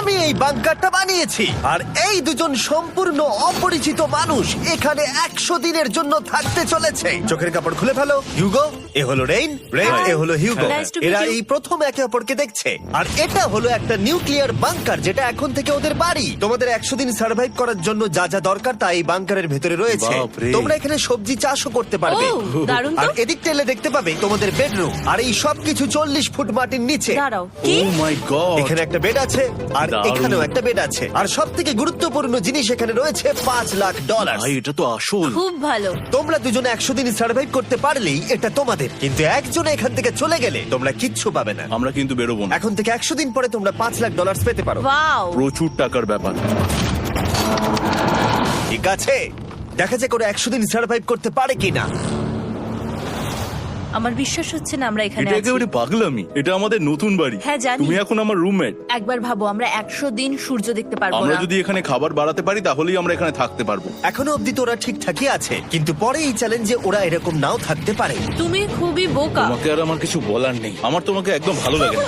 আমি এই বাংকারটা বানিয়েছি আর এই দুজন সম্পূর্ণ অপরিচিত মানুষ এখানে 100 দিনের জন্য থাকতে চলেছে। চোখের কাপড় খুলে ফেলো। হিউগো, এ হলো রেইন, এ হলো হিউগো। Nice to meet এরা you. এই প্রথম একে অপরকে দেখছে। আর এটা হলো একটা নিউক্লিয়ার বাংকার যেটা এখন থেকে ওদের বাড়ি। তোমাদের 100 দিন সার্ভাইভ করার জন্য যা যা দরকার তা এই বাংকারের ভেতরে রয়েছে। বাপরে। তোমরা এখানে সবজি চাষও করতে পারবে। ও, দারুণ তো। আর এদিক টেলে দেখতে পাবে তোমাদের বেডরুম। আর এই সবকিছু 40 ফুট মাটির নিচে। দাঁড়াও, কি? ও মাই গড, এখানে একটা বেড আছে আর দারুণ। এখানেও একটা বেড আছে। আর সবথেকে গুরুত্বপূর্ণ জিনিস এখানে রয়েছে $5,00,000। ভাই এটা তো আসল। খুব ভালো। তোমরা দুজনে 100 দিন সার্ভাইভ করতে পারলেই এটা তোমাদের, কিন্তু একজন এখান থেকে চলে গেলে তোমরা কিচ্ছু পাবে না। আমরা কিন্তু বেরোবো না, এখন থেকে 100 দিন পরে তোমরা $5,00,000 পেতে পারো। ওয়াও। প্রচুর টাকার ব্যাপার। ঠিক আছে, দেখা যাক ওরা 100 দিন সার্ভাইভ করতে পারে কিনা। আমার বিশ্বাস হচ্ছে না আমরা এখানে এটা আছি। একেবারে পাগলামি। এটা আমাদের নতুন বাড়ি। হ্যাঁ, জানি। তুমি এখন আমার রুমমেট। একবার ভাবো, আমরা 100 দিন সূর্য দেখতে পারবো আমরা না। যদি এখানে খাবার বাড়াতে পারি তাহলেই আমরা এখানে থাকতে পারবো। এখনো অব্দি তো ওরা ঠিকঠাকই আছে, কিন্তু পরে এই চ্যালেঞ্জে ওরা এরকম নাও থাকতে পারে। তুমি খুবই বোকা। তোমাকে আর আমার কিছু বলার নেই, আমার তোমাকে একদম ভালো লাগে না।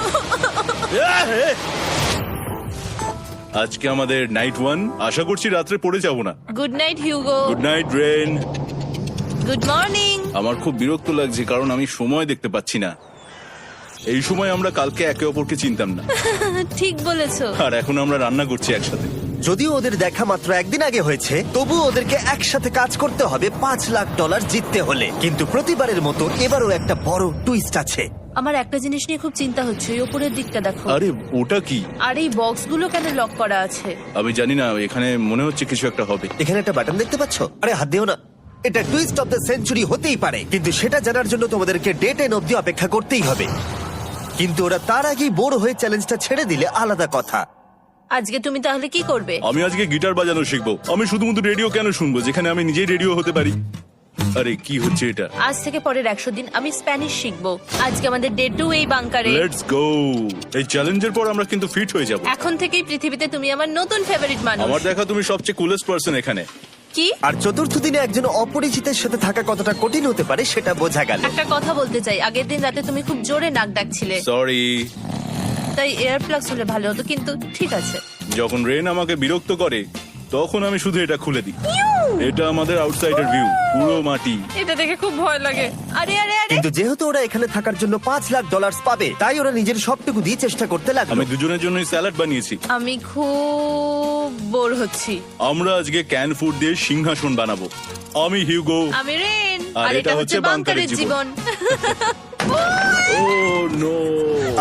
আজকে আমাদের নাইট 1, আশা করছি রাত্রে পড়ে যাব না। Good night Hugo. Good night Ren. Good morning. আমার খুব বিরক্ত লাগছে কারণ আমি সময় দেখতে পাচ্ছি না। এই সময় আমরা কালকে একে অপরকে চিনতাম না, ঠিক বলেছো। আর এখন আমরা রান্না করছি একসাথে। যদিও ওদের দেখা মাত্র একদিন আগে হয়েছে, তবুও ওদেরকে একসাথে কাজ করতে হবে $5,00,000 জিততে হলে। কিন্তু প্রতিবারের মতো এবারও একটা বড় টুইস্ট আছে। আমার একটা জিনিস নিয়ে খুব চিন্তা হচ্ছে, ওই উপরের দিকটা দেখো। আরে ওটা কি? আর এই বক্সগুলো কেন লক করা আছে? আমি জানি না, এখানে মনে হচ্ছে কিছু একটা হবে। এখানে একটা বাটন দেখতে পাচ্ছ? আরে হাত দিও না। এটা টুইস্ট অফ দ্য সেঞ্চুরি হতেই পারে, কিন্তু সেটা জানার জন্য তোমাদেরকে ডে 10 অব্দি অপেক্ষা করতেই হবে। কিন্তু ওরা তার আগেই বোর হয়ে চ্যালেঞ্জটা ছেড়ে দিলে আলাদা কথা। আজকে তুমি তাহলে কি করবে? আমি আজকে গিটার বাজানো শিখবো। আমি শুধুমাত্র রেডিও কেন শুনবো যেখানে আমি নিজেই রেডিও হতে পারি? আরে কি হচ্ছে এটা? আজ থেকে পরের 100 দিন আমি স্প্যানিশ শিখবো। আজকে আমাদের ডে 2 এই বাংকারে। Let's go. এই চ্যালেঞ্জের পর আমরা কিন্তু ফিট হয়ে যাব। এখন থেকেই পৃথিবীতে তুমি আমার নতুন ফেভারিট মানুষ। আমার দেখা তুমি সবচেয়ে কুলেস্ট পারসন এখানে। কি? আর চতুর্থ দিনে একজন অপরিচিতের সাথে থাকা কতটা কঠিন হতে পারে সেটা বোঝা গেল। একটা কথা বলতে চাই, আগের দিন রাতে তুমি খুব জোরে নাক ডাকছিলে, সরি। তাই এয়ার প্লাগস হলে ভালো হতো, কিন্তু ঠিক আছে। যখন রেন আমাকে বিরক্ত করে তখন আমি শুধু এটা খুলে দিই। এটা আমাদের আউটসাইডার ভিউ, পুরো মাটি। এটা দেখে খুব ভয় লাগে। আরে আরে আরে, কিন্তু যেহেতু ওরা এখানে থাকার জন্য $5,00,000 পাবে, তাই ওরা নিজের সবটুকু দিয়ে চেষ্টা করতে লাগলো। আমি দুজনের জন্যই স্যালাড বানিয়েছি। আমি খুব বোর হচ্ছি। আমরা আজকে ক্যান ফুড দিয়ে সিংহাসন বানাবো। আমি হিউগো। আমি রেন, আর আর এটা হচ্ছে বাংকারের জীবন। ও নো।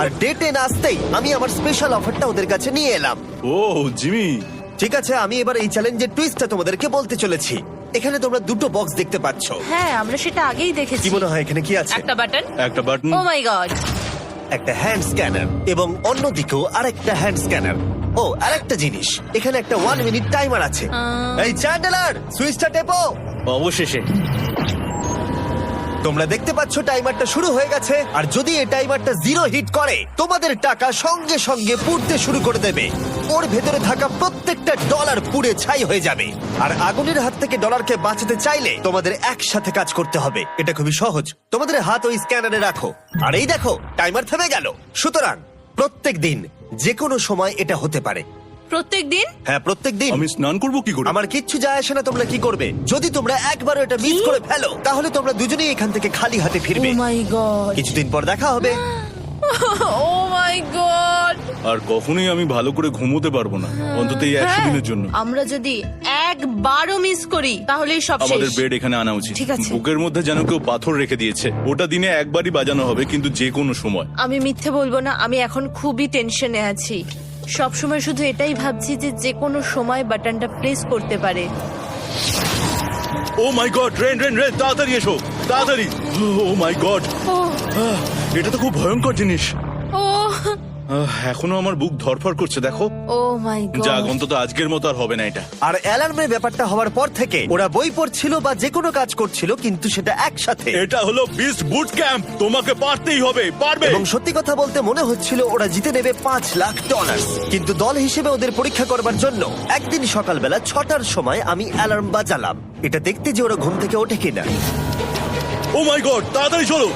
আর ডে 10 আসতেই আমি আমার স্পেশাল অফারটা ওদের কাছে নিয়ে এলাম। ও জিমি। ঠিক আছে, আমি এবার এই চ্যালেঞ্জের টুইস্টটা তোমাদেরকে বলতে চলেছি। এখানে তোমরা দুটো বক্স দেখতে পাচ্ছ। হ্যাঁ, আমরা সেটা আগেই দেখেছি। কি মনে হয় এখানে কি আছে? একটা বাটন। একটা বাটন। O my god. একটা হ্যান্ড স্ক্যানার এবং অন্যদিকেও আরেকটা হ্যান্ড স্ক্যানার। ও আরেকটা জিনিস, এখানে একটা 1 মিনিট টাইমার আছে। এই চ্যান্ডেলার, সুইচটা টেপো। অবশেষে তোমরা দেখতে পাচ্ছ টাইমারটা শুরু হয়ে গেছে। আর যদি এই টাইমারটা 0 হিট করে, তোমাদের টাকা সঙ্গে সঙ্গে পুড়তে শুরু করে দেবে। ওর ভেতরে থাকা প্রত্যেকটা ডলার পুড়ে ছাই হয়ে যাবে। আর আগুনের হাত থেকে ডলারকে বাঁচাতে চাইলে তোমাদের একসাথে কাজ করতে হবে। এটা খুবই সহজ। তোমাদের হাত ওই স্ক্যানারে রাখো, আর এই দেখো টাইমার থেমে গেল। সুতরাং প্রত্যেক দিন যে কোনো সময় এটা হতে পারে। প্রত্যেক দিন? হ্যাঁ, প্রত্যেক দিন। আমি স্নান করব কি করে? আমার কিচ্ছু যায় আসে না তোমরা কি করবে। যদি তোমরা একবারও এটা মিস করে ফেলো, তাহলে তোমরা দুজনেই এখান থেকে খালি হাতে ও ফিরবে। মাই গড। কিছুদিন পর দেখা হবে। ও মাই গড। আর কখনোই আমি ভালো করে ঘুমোতে পারবো না, অন্তত এই 100 দিনের জন্য। আমরা যদি একবারও মিস করি তাহলেই সব আমাদের শেষ। বেড এখানে আনা উচিত। ঠিক আছে। বুকের মধ্যে যেন কেউ পাথর রেখে দিয়েছে। ওটা দিনে একবারই বাজানো হবে, কিন্তু যে কোনো সময়। আমি মিথ্যে বলবো না, আমি এখন খুবই টেনশনে আছি। সব সময় শুধু এটাই ভাবছি যে যে কোনো সময় বাটনটা প্রেস করতে পারে। ও my god, rain rain rain, তাড়াতাড়ি এসো, তাড়াতাড়ি। ও মাই গড, ও এটা তো খুব ভয়ঙ্কর জিনিস। ও এখনো আমার বুক ধরফর করছে, দেখো। ও মাই গড। যাক, অন্তত আজকের মতো আর হবে না এটা। আর অ্যালার্মের ব্যাপারটা হওয়ার পর থেকে ওরা বই পড়ছিল বা যে কোনো কাজ করছিল, কিন্তু সেটা একসাথে। এটা হলো বিস্ট বুট ক্যাম্প, তোমাকে পারতেই হবে, পারবে। এবং সত্যি কথা বলতে মনে হচ্ছিল ওরা জিতে নেবে $5,00,000। কিন্তু দল হিসেবে ওদের পরীক্ষা করবার জন্য একদিন সকালবেলা 6টার সময় আমি অ্যালার্ম বাজালাম, এটা দেখতে যে ওরা ঘুম থেকে ওঠে কিনা। ও মাই গড, তাড়াতাড়ি চলো।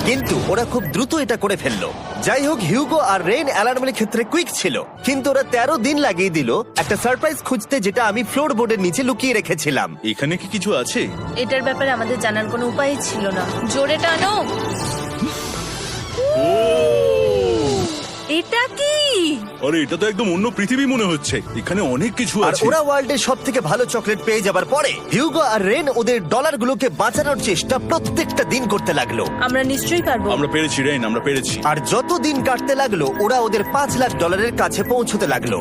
কিন্তু ওরা খুব দ্রুত এটা করে ফেললো। যাই হোক, হিউগো আর রেইন অ্যালার্মের ক্ষেত্রে কুইক ছিল, কিন্তু ওরা 13 দিন লাগিয়ে দিল একটা সারপ্রাইজ খুঁজতে, যেটা আমি ফ্লোর বোর্ডের নিচে লুকিয়ে রেখেছিলাম। এখানে কি কিছু আছে? এটার ব্যাপারে আমাদের জানার কোনো উপায় ছিল না। জোরে টানো। ও এটা কি? আরে, এটা তো একদম অন্য পৃথিবী মনে হচ্ছে। এখানে অনেক কিছু আর আছে। ওরা ওয়ার্ল্ডের সব থেকে ভালো চকলেট পেয়ে যাবার পরে হিউগো আর রেন ওদের ডলারগুলোকে বাঁচানোর চেষ্টা প্রত্যেকটা দিন করতে লাগলো। আমরা নিশ্চয়ই পারবো। আমরা পেরেছি রেইন, আমরা পেরেছি। আর যত দিন কাটতে লাগলো, ওরা ওদের $5,00,000 কাছে পৌঁছতে লাগলো।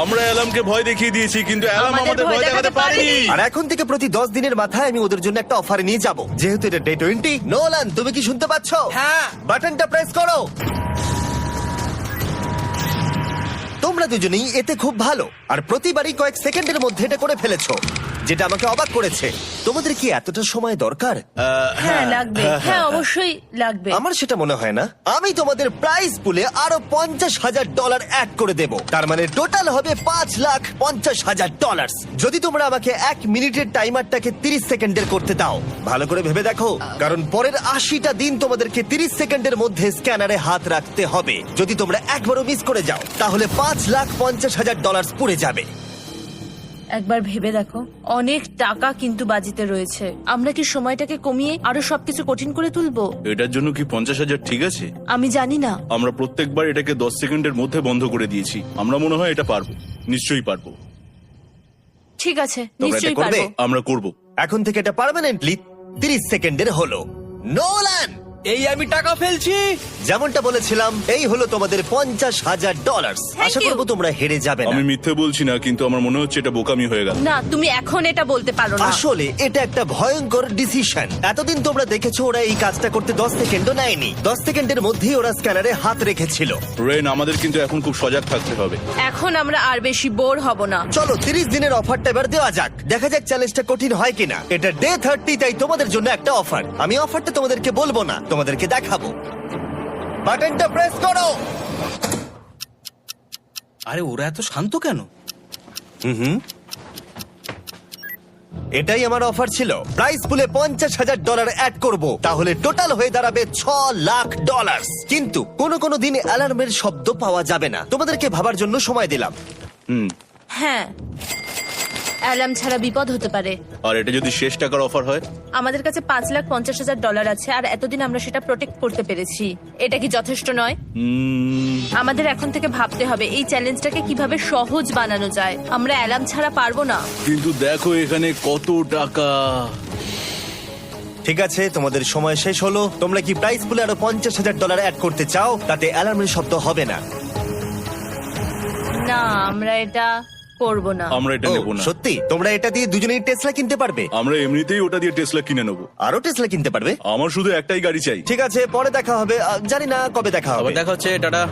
আমরা অ্যালামকে ভয় দেখিয়ে দিয়েছি, কিন্তু অ্যালাম আমাদের ভয় দেখাতে পারেনি। আর এখন থেকে প্রতি 10 দিনের মাথায় আমি ওদের জন্য একটা অফার নিয়ে যাব, যেহেতু এটা ডে 20। নোলান, তুমি কি শুনতে পাচ্ছ? হ্যাঁ। বাটনটা প্রেস করো। তোমরা দুজনেই এতে খুব ভালো, আর প্রতিবারই কয়েক সেকেন্ডের মধ্যে এটা করে ফেলেছো, যেটা আমাকে অবাক করেছে। তোমাদের কি এতটা সময় দরকার? হ্যাঁ লাগবে, হ্যাঁ অবশ্যই লাগবে। আমার সেটা মনে হয় না। আমি তোমাদের প্রাইস পুলে আরো $50,000 অ্যাড করে দেব, তার মানে টোটাল হবে $5,50,000। যদি তোমরা আমাকে 1 মিনিটের টাইমারটাকে 30 সেকেন্ডের করতে দাও। ভালো করে ভেবে দেখো, কারণ পরের 80টা দিন তোমাদেরকে 30 সেকেন্ডের মধ্যে স্ক্যানারে হাত রাখতে হবে। যদি তোমরা একবারও মিস করে যাও, তাহলে $5,50,000 পুড়ে যাবে। একবার ভেবে দেখো, অনেক টাকা কিন্তু বাজিতে রয়েছে। আমরা কি সময়টাকে কমিয়ে আরো সবকিছু কঠিন করে তুলবো? এটার জন্য কি 50,000 ঠিক আছে? আমি জানি না। আমরা প্রত্যেকবার এটাকে 10 সেকেন্ডের মধ্যে বন্ধ করে দিয়েছি। আমরা মনে হয় এটা পারবো, নিশ্চয়ই পারবো। ঠিক আছে, তোমরা এটা নিশ্চয়ই করবে? পারবো। আমরা করব। এখন থেকে এটা পার্মানেন্টলি 30 সেকেন্ডের হলো। নোলান, এই আমি টাকা ফেলছি। যেমনটা বলেছিলাম, এই হলো তোমাদের $50,000। Thank Asha you. করবো তোমরা হেরে যাবে না। আমি মিথ্যে বলছি না, কিন্তু আমার মনে হচ্ছে এটা বোকামি হয়ে গেল। না, তুমি এখন এটা বলতে পারো না। আসলে এটা একটা ভয়ঙ্কর ডিসিশন। এতদিন তোমরা দেখেছো ওরা এই কাজটা করতে 10 সেকেন্ডও নেয়নি। 10 সেকেন্ডের মধ্যেই ওরা স্ক্যানারে হাত রেখেছিল। রেন, আমাদের কিন্তু এখন খুব সজাগ থাকতে হবে। এখন আমরা আর বেশি বোর হব না। চলো 30 দিনের অফারটা এবার দেওয়া যাক, দেখা যাক চ্যালেঞ্জটা কঠিন হয় কিনা। এটা ডে 30, তাই তোমাদের জন্য একটা অফার। আমি অফারটা তোমাদেরকে বলবো না, তোমাদেরকে দেখাবো। বাটনটা প্রেস করো। আরে ওরা এত শান্ত কেন? এটাই আমার অফার ছিল। প্রাইস পুলে $50,000 অ্যাড করব, তাহলে টোটাল হয়ে দাঁড়াবে $6,00,000। কিন্তু কোনো দিন অ্যালার্মের শব্দ পাওয়া যাবে না। তোমাদেরকে ভাবার জন্য সময় দিলাম। হ্যাঁ, অ্যালার্ম ছাড়া বিপদ হতে পারে। আর এটা যদি শেষ টাকার অফার হয়? আমাদের কাছে $5,50,000 আছে, আর এতদিন আমরা সেটা প্রোটেক্ট করতে পেরেছি। এটা কি যথেষ্ট নয়? আমাদের এখন থেকে ভাবতে হবে এই চ্যালেঞ্জটাকে কিভাবে সহজ বানানো যায়। আমরা অ্যালার্ম ছাড়া পারবো না। কিন্তু দেখো এখানে কত টাকা। ঠিক আছে, তোমাদের সময় শেষ হলো। তোমরা কি প্রাইস পুলে আরো $50,000 অ্যাড করতে চাও? তাতে অ্যালার্মের শব্দ হবে না। না, আমরা এটা করব না। আমরা এটা ও, নেব না। সত্যি? তোমরা এটা দিয়ে দুজনেই টেসলা কিনতে পারবে? আমরা এমনিতেই ওটা দিয়ে টেসলা কিনে নেবো। আরো টেসলা কিনতে পারবে? আমার শুধু একটাই গাড়ি চাই। ঠিক আছে, পরে দেখা হবে। জানি না কবে দেখা হবে। আবার দেখা হচ্ছে, টাটা।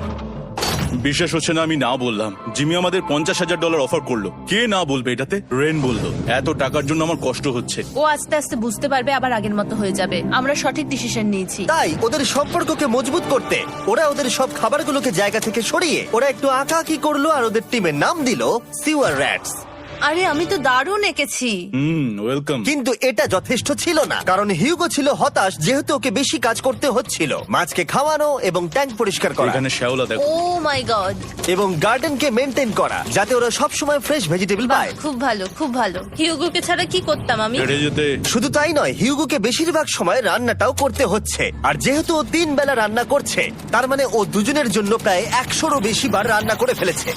বিশ্বাস হচ্ছে না আমি না বললাম। জিমি আমাদের $50,000 অফার করলো। কে না বলবে এটাতে? রেন বললো। এত টাকার জন্য আমার কষ্ট হচ্ছে। ও আস্তে আস্তে বুঝতে পারবে, আবার আগের মতো হয়ে যাবে। আমরা সঠিক ডিসিশন নিয়েছি। তাই ওদের সম্পর্ককে মজবুত করতে ওরা ওদের সব খাবারগুলোকে জায়গা থেকে সরিয়ে ওরা একটু আঁকাআঁকি করলো, আর ওদের টিমের নাম দিল সিওয়ার র্যাটস। আরে আমি তো দারুণ এঁকেছি। ওয়েলকাম। কিন্তু এটা যথেষ্ট ছিল না, কারণ হিউগো ছিল হতাশ, যেহেতু ওকে বেশি কাজ করতে হচ্ছিল। মাছকে খাওয়ানো এবং ট্যাঙ্ক পরিষ্কার করা এখানে শ্যাওলা দেখো। ও মাই গড, এবং গার্ডেনকে মেনটেন করা, যাতে ওরা সব সময় ফ্রেশ ভেজিটেবল পায়। খুব ভালো, খুব ভালো। হিউগোকে ছাড়া কি করতাম আমি? হেরে যেতে। শুধু তাই নয়, হিউগোকে বেশিরভাগ সময় রান্নাটাও করতে হচ্ছে। আর যেহেতু ও 3 বেলা রান্না করছে, তার মানে ও দুজনের জন্য প্রায় 100রও বেশি বার রান্না করে ফেলেছে।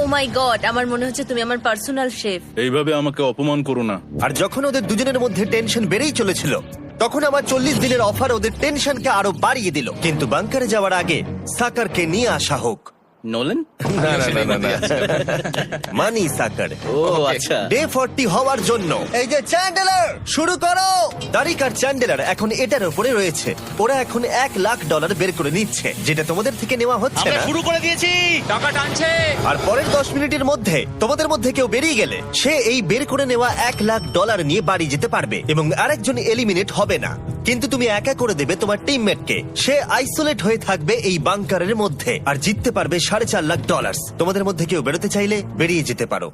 ও মাই গড, আমার মনে হচ্ছে তুমি আমার পার্সোনাল শেফ। এইভাবে আমাকে অপমান করো না। আর যখন ওদের দুজনের মধ্যে টেনশন বেড়েই চলেছিল, তখন আমার 40 দিনের অফার ওদের টেনশনকে আরো বাড়িয়ে দিল। কিন্তু বাংকারে যাওয়ার আগে সাকারকে নিয়ে আসা হোক। নোলেন? মানি সাকার। ও আচ্ছা। ডে 40 হওয়ার জন্য এই যে চ্যান্ডেলার শুরু করো। তারিক আর চ্যান্ডেলার এখন এটার উপরে রয়েছে। ওরা এখন $1,00,000 বের করে নিচ্ছে, যেটা তোমাদের থেকে নেওয়া হচ্ছে আমরা না। শুরু করে দিয়েছি, টাকা টানছে। আর পরের 10 মিনিটের মধ্যে তোমাদের মধ্যে কেউ বেরিয়ে গেলে সে এই বের করে নেওয়া $1,00,000 নিয়ে বাড়ি যেতে পারবে, এবং আরেকজন এলিমিনেট হবে না। কিন্তু তুমি একা করে দেবে তোমার টিমমেটকে। সে আইসোলেট হয়ে থাকবে এই বাংকারের মধ্যে, আর জিততে পারবে $4.5 লাখ। তোমাদের মধ্যে কেউ বেরোতে চাইলে বেরিয়ে যেতে পারো।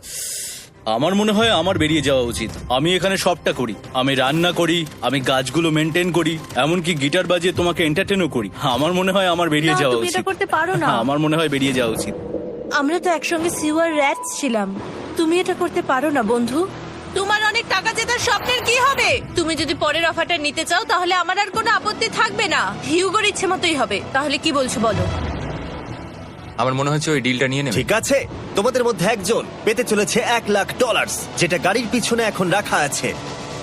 আমার মনে হয় আমার বেরিয়ে যাওয়া উচিত। আমি এখানে সবটা করি, আমি রান্না করি, আমি গাছগুলো মেনটেন করি, এমনকি গিটার বাজিয়ে তোমাকে এন্টারটেনও করি। আমার মনে হয় আমার বেরিয়ে না, যাওয়া তুমি এটা উচিত। করতে পারো না। আমার মনে হয় বেরিয়ে যাওয়া উচিত। আমরা তো একসঙ্গে সিওয়ার র্যাটস ছিলাম। তুমি এটা করতে পারো না বন্ধু। তোমার অনেক টাকা জেতার স্বপ্নের কি হবে? তুমি যদি পরের অফারটা নিতে চাও তাহলে আমার আর কোনো আপত্তি থাকবে না। হিউগোর ইচ্ছে মতোই হবে। তাহলে কি বলছো বলো? আমার মনে হচ্ছে ওই ডিলটা নিয়ে নেবে। ঠিক আছে, তোমাদের মধ্যে একজন পেতে চলেছে $1,00,000, যেটা গাড়ির পিছনে এখন রাখা আছে।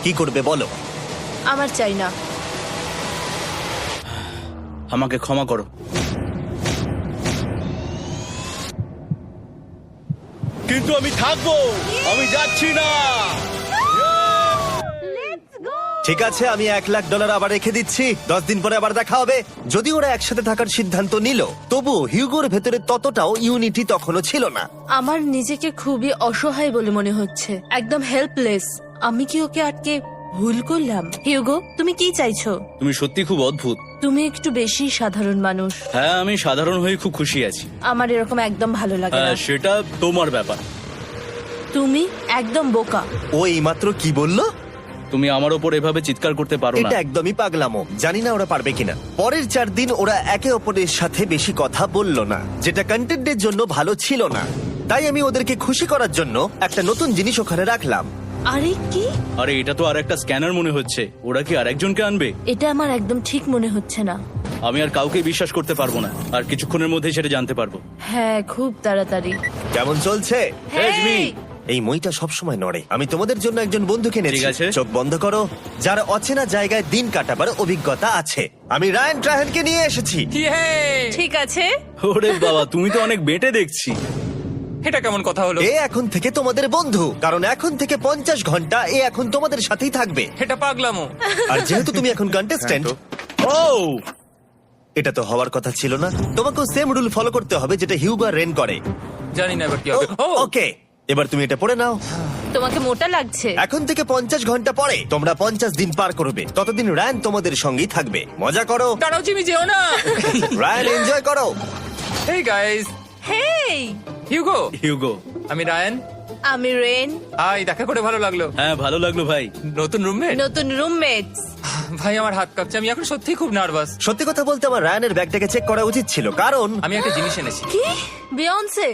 কি করবে বলো? আমার চাই না। আমাকে ক্ষমা করো। কিন্তু আমি থাকবো, আমি যাচ্ছি না। ঠিক আছে, আমি $1,00,000 আবার রেখে দিচ্ছি। 10 দিন পরে আবার দেখা হবে। যদি ওরা একসাথে থাকার সিদ্ধান্ত নিল, তবু হিউগোর ভেতরে ততটাও ইউনিটি তখনও ছিল না। আমার নিজেকে খুবই অসহায় বলে মনে হচ্ছে, একদম হেল্পলেস। আমি কি ওকে আটকে ভুল করলাম? হিউগো, তুমি কি চাইছো? তুমি সত্যি খুব অদ্ভুত। তুমি একটু বেশি সাধারণ মানুষ। হ্যাঁ, আমি সাধারণ হয়ে খুব খুশি আছি। আমার এরকম একদম ভালো লাগে না। সেটা তোমার ব্যাপার। তুমি একদম বোকা। ও এইমাত্র কি বললো? তুমি আমার ওপর এভাবে চিৎকার করতে পারো না। এটা একদমই পাগলামো। জানি না ওরা পারবে কিনা। পরের 4 দিন ওরা একে অপরের সাথে বেশি কথা বলল না, যেটা কন্টেন্টের জন্য ভালো ছিল না। তাই আমি ওদেরকে খুশি করার জন্য একটা নতুন জিনিস ওখানে রাখলাম। আরে কি? আরে এটা তো আর একটা স্ক্যানার মনে হচ্ছে। ওরা কি আর একজনকে আনবে? এটা আমার একদম ঠিক মনে হচ্ছে না। আমি আর কাউকে বিশ্বাস করতে পারবো না। আর কিছুক্ষণের মধ্যেই সেটা জানতে পারবো। হ্যাঁ, খুব তাড়াতাড়ি। কেমন চলছে? Hey, Jimmy! এই মইটা সবসময় নড়ে। আমি তোমাদের জন্য একজন বন্ধুকে এনেছি। ঠিক আছে। চোখ বন্ধ করো। যার অচেনা জায়গায় দিন কাটাবার অভিজ্ঞতা আছে। আমি রায়ান ট্রাহেনকে নিয়ে এসেছি। ইয়ে! ঠিক আছে। ওরে বাবা, তুমি তো অনেক বেটে দেখছি। এটা কেমন কথা হলো? এ এখন থেকে তোমাদের বন্ধু, কারণ এখন থেকে 50 ঘন্টা এ এখন তোমাদের সাথেই থাকবে। এটা পাগলামো। আর যেহেতু তুমি এখন কন্টেস্ট্যান্ট, ও এটা তো হওয়ার কথা ছিল না। তোমাকেও সেম রুল ফলো করতে হবে যেটা হিউগো আর রেন করে। জানি না এবার কি হবে। ও ওকে, এবার তুমি এটা পড়ে নাও। তোমাকে মোটা লাগছে। এখন থেকে 50 ঘন্টা পরে তোমরা 50 দিন পার করবে। ততদিন রায়ান তোমাদের সঙ্গেই থাকবে। মজা করো। দাঁড়াও জিমি, যেও না। রায়ান, এনজয় করো। হেই গাইস, হেই, হিউগো। হিউগো। আমি রায়ান। আমি রেন। হাই, দেখা করে ভালো লাগলো। হ্যাঁ, ভালো লাগলো ভাই। নতুন রুমমেট। নতুন রুমমেটস। ভাই আমার হাত কাঁপছে, আমি এখন সত্যিই খুব নার্ভাস। সত্যি কথা বলতে আমার রায়ানের ব্যাগটাকে চেক করা উচিত ছিল, কারণ আমি একটা জিনিস এনেছি। কি? বিয়ন্সে?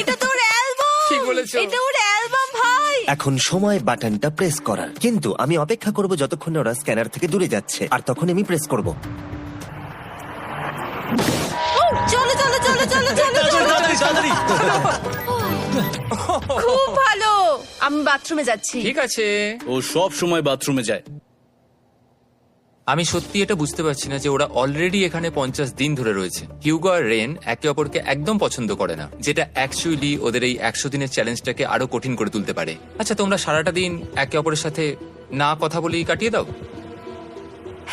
এটা তোর অ্যালবাম। ঠিক বলেছো। এটা ওর অ্যালবাম ভাই। এখন সময় বাটনটা প্রেস করার। কিন্তু আমি অপেক্ষা করব যতক্ষণ না ওরা স্ক্যানার থেকে দূরে যাচ্ছে, আর তখন আমি প্রেস করব। ও, চলো চলো চলো চলো চলো চলো। তাড়াতাড়ি। খুব ভালো। আমি বাথরুমে যাচ্ছি। ঠিক আছে। ও সব সময় বাথরুমে যায়। আমি সত্যি এটা বুঝতে পারছি না যে ওরা অলরেডি এখানে 50 দিন ধরে রয়েছে। হিউগো আর রেন একে অপরকে একদম পছন্দ করে না, যেটা অ্যাকচুয়ালি ওদের এই 100 দিনের চ্যালেঞ্জটাকে আরো কঠিন করে তুলতে পারে। আচ্ছা, তোমরা সারাটা দিন একে অপরের সাথে না কথা বলেই কাটিয়ে দাও?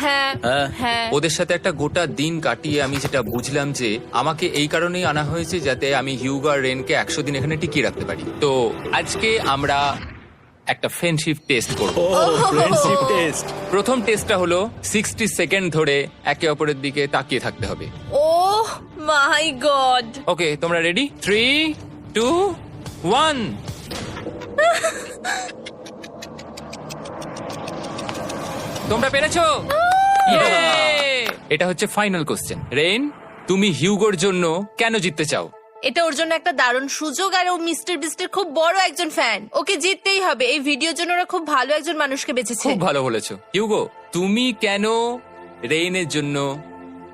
হ্যাঁ হ্যাঁ। হ্যাঁ। ওদের সাথে একটা গোটা দিন কাটিয়ে আমি যেটা বুঝলাম যে আমাকে এই কারণেই আনা হয়েছে যাতে আমি হিউগো আর রেনকে 100 দিন এখানে টিকিয়ে রাখতে পারি। তো আজকে আমরা একটা ফ্রেন্ডশিপ টেস্ট করব। ও ফ্রেন্ডশিপ টেস্ট। প্রথম টেস্টটা হলো 60 সেকেন্ড ধরে একে অপরের দিকে তাকিয়ে থাকতে হবে। ওহ মাই গড। ওকে, তোমরা রেডি? 3, 2, 1। তোমরা পেরেছো। Yay! এটা হচ্ছে ফাইনাল কোশ্চেন। রেন, তুমি হিউগোর জন্য কেন জিততে চাও? এটা ওর জন্য একটা দারুণ সুযোগ, আর ও মিস্টার বিস্টের খুব বড় একজন ফ্যান। ওকে জিততেই হবে। এই ভিডিওর জন্য ওরা খুব ভালো একজন মানুষকে বেঁচেছে। খুব ভালো বলেছো। হিউগো, তুমি কেন রেইনের জন্য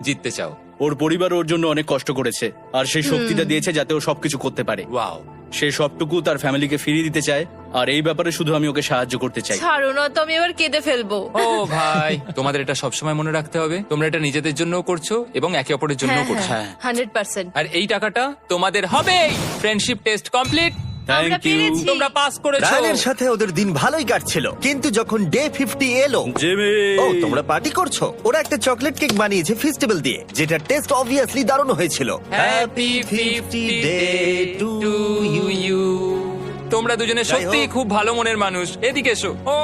জিততে চাও? ওর পরিবার ওর জন্য অনেক কষ্ট করেছে, আর সেই শক্তিটা দিয়েছে যাতে ও সবকিছু করতে পারে। ওয়াও। সে সবটুকু তার ফ্যামিলিকে ফিরিয়ে দিতে চায়, আর এই ব্যাপারে শুধু আমি ওকে সাহায্য করতে চাই। ছাড়ো না তো, আমি এবার কেঁদে ফেলবো। ও ভাই, তোমাদের এটা সবসময় মনে রাখতে হবে। তোমরা এটা নিজেদের জন্য করছো এবং একে অপরের জন্য করছো। হ্যাঁ। 100%। আর এই টাকাটা তোমাদের হবে। Friendship test complete. আমরা থ্যাংক ইউ পেরেছি। তোমরা পাস করেছো। রায়ানের সাথে ওদের দিন ভালোই কাটছিল, কিন্তু যখন ডে 50 এলো, জিমি। ও তোমরা পার্টি করছো। ওরা একটা চকলেট কেক বানিয়েছে ফেস্টিভ্যাল দিয়ে, যেটা টেস্ট অবভিয়াসলি দারুণ হয়েছিল। Happy 50 day to you. তোমরা দুজনে যাই সত্যি হোক। খুব ভালো মনের মানুষ, এদিকে এসো। ও